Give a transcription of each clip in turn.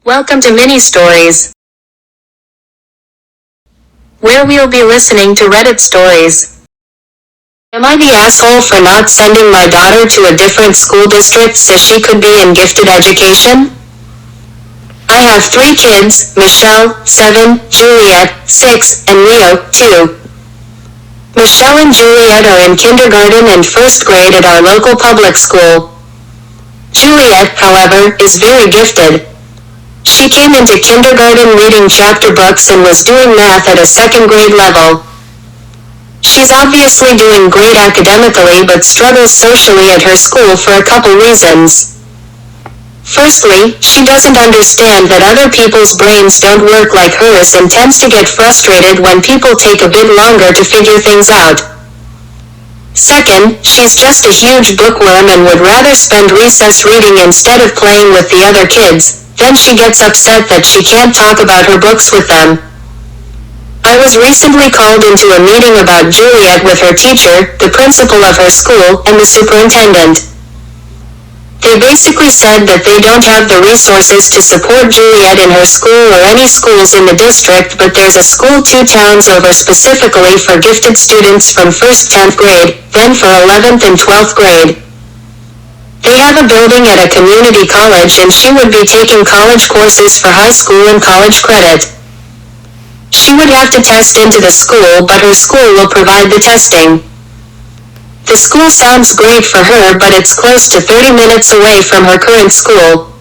Welcome to Mini Stories, where we'll be listening to Reddit stories. Am I the asshole for not sending my daughter to a different school district so she could be in gifted education? I have 3 kids, Michelle, 7, Juliet, 6, and Leo, 2. Michelle and Juliet are in kindergarten and 1st grade at our local public school. Juliet, however, is very gifted. She came into kindergarten reading chapter books and was doing math at a 2nd grade level. She's obviously doing great academically but struggles socially at her school for a couple reasons. Firstly, she doesn't understand that other people's brains don't work like hers and tends to get frustrated when people take a bit longer to figure things out. Second, she's just a huge bookworm and would rather spend recess reading instead of playing with the other kids. Then she gets upset that she can't talk about her books with them. I was recently called into a meeting about Juliet with her teacher, the principal of her school, and the superintendent. They basically said that they don't have the resources to support Juliet in her school or any schools in the district, but there's a school 2 towns over specifically for gifted students from 1st 10th grade, then for 11th and 12th grade. They have a building at a community college and she would be taking college courses for high school and college credit. She would have to test into the school, but her school will provide the testing. The school sounds great for her, but it's close to 30 minutes away from her current school.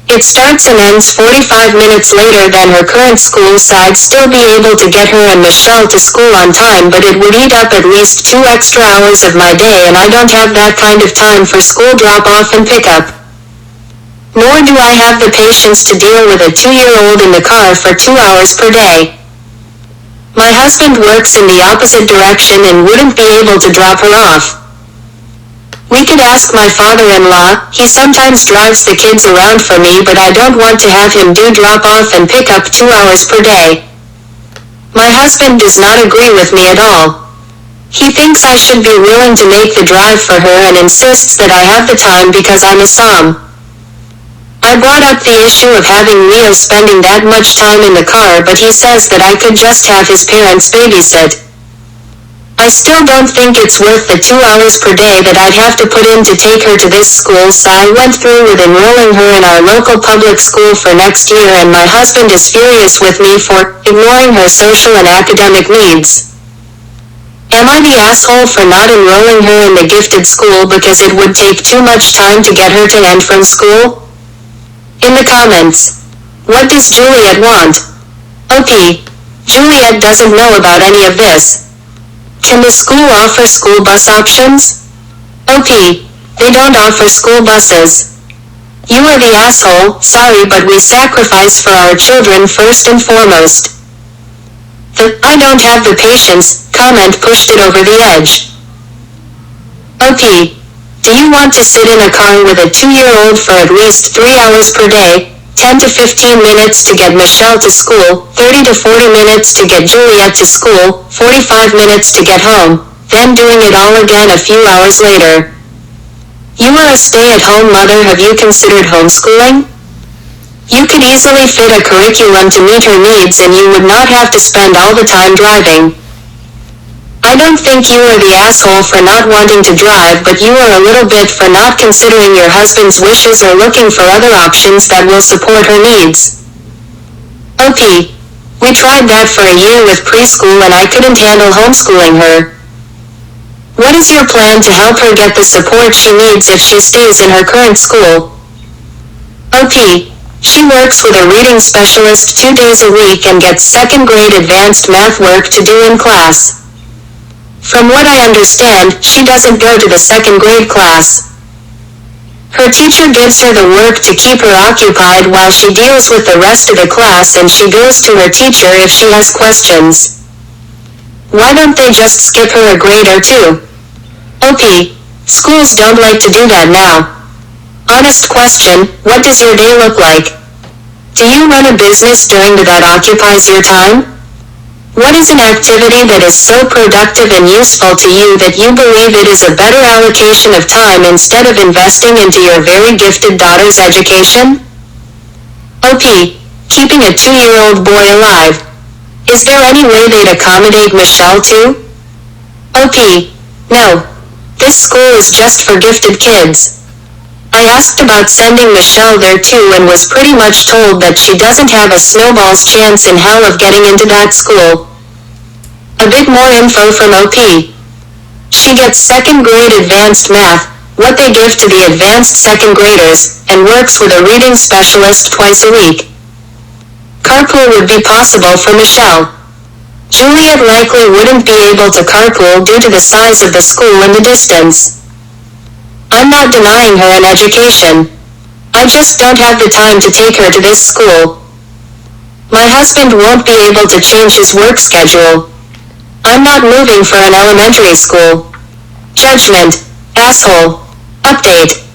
It starts and ends 45 minutes later than her current school, so I'd still be able to get her and Michelle to school on time, but it would eat up at least 2 extra hours of my day and I don't have that kind of time for school drop-off and pickup. Nor do I have the patience to deal with a 2-year-old in the car for 2 hours per day. My husband works in the opposite direction and wouldn't be able to drop her off. We could ask my father-in-law. He sometimes drives the kids around for me, but I don't want to have him do drop-off and pick up 2 hours per day. My husband does not agree with me at all. He thinks I should be willing to make the drive for her and insists that I have the time because I'm a Som. I brought up the issue of having Leo spending that much time in the car, but he says that I could just have his parents babysit. I still don't think it's worth the 2 hours per day that I'd have to put in to take her to this school, so I went through with enrolling her in our local public school for next year, and my husband is furious with me for ignoring her social and academic needs. Am I the asshole for not enrolling her in the gifted school because it would take too much time to get her to and from school? In the comments. What does Juliet want? OP. Juliet doesn't know about any of this. Can the school offer school bus options? OP. They don't offer school buses. You are the asshole. Sorry, but we sacrifice for our children first and foremost. The I don't have the patience comment pushed it over the edge. OP. Do you want to sit in a car with a 2-year-old for at least 3 hours per day, 10 to 15 minutes to get Michelle to school, 30 to 40 minutes to get Juliet to school, 45 minutes to get home, then doing it all again a few hours later? You are a stay-at-home mother. Have you considered homeschooling? You could easily fit a curriculum to meet her needs and you would not have to spend all the time driving. I don't think you are the asshole for not wanting to drive, but you are a little bit for not considering your husband's wishes or looking for other options that will support her needs. OP. We tried that for a year with preschool and I couldn't handle homeschooling her. What is your plan to help her get the support she needs if she stays in her current school? OP. She works with a reading specialist 2 days a week and gets 2nd grade advanced math work to do in class. From what I understand, she doesn't go to the 2nd grade class. Her teacher gives her the work to keep her occupied while she deals with the rest of the class, and she goes to her teacher if she has questions. Why don't they just skip her a grade or 2? OP. Schools don't like to do that now. Honest question, what does your day look like? Do you run a business during that occupies your time? What is an activity that is so productive and useful to you that you believe it is a better allocation of time instead of investing into your very gifted daughter's education? OP. Keeping a 2-year-old boy alive. Is there any way they'd accommodate Michelle too? OP. No. This school is just for gifted kids. I asked about sending Michelle there too and was pretty much told that she doesn't have a snowball's chance in hell of getting into that school. A bit more info from OP. She gets 2nd grade advanced math, what they give to the advanced 2nd graders, and works with a reading specialist twice a week. Carpool would be possible for Michelle. Juliet likely wouldn't be able to carpool due to the size of the school and the distance. I'm not denying her an education. I just don't have the time to take her to this school. My husband won't be able to change his work schedule. I'm not moving for an elementary school. Judgment. Asshole. Update.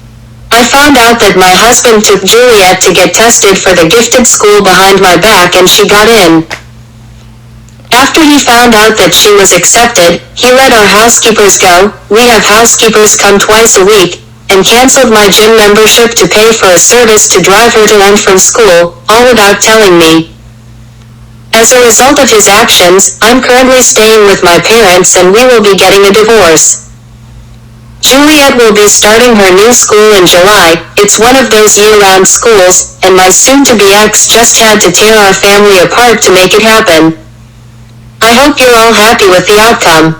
I found out that my husband took Juliet to get tested for the gifted school behind my back and she got in. After he found out that she was accepted, he let our housekeepers go, we have housekeepers come twice a week, and canceled my gym membership to pay for a service to drive her to and from school, all without telling me. As a result of his actions, I'm currently staying with my parents and we will be getting a divorce. Juliet will be starting her new school in July. It's one of those year-round schools, and my soon-to-be ex just had to tear our family apart to make it happen. I hope you're all happy with the outcome.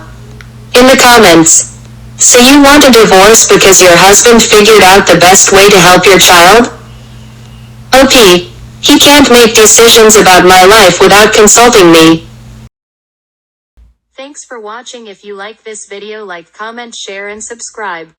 In the comments. So you want a divorce because your husband figured out the best way to help your child? OP. He can't make decisions about my life without consulting me. Thanks for watching. If you like this video, like, comment, share and subscribe.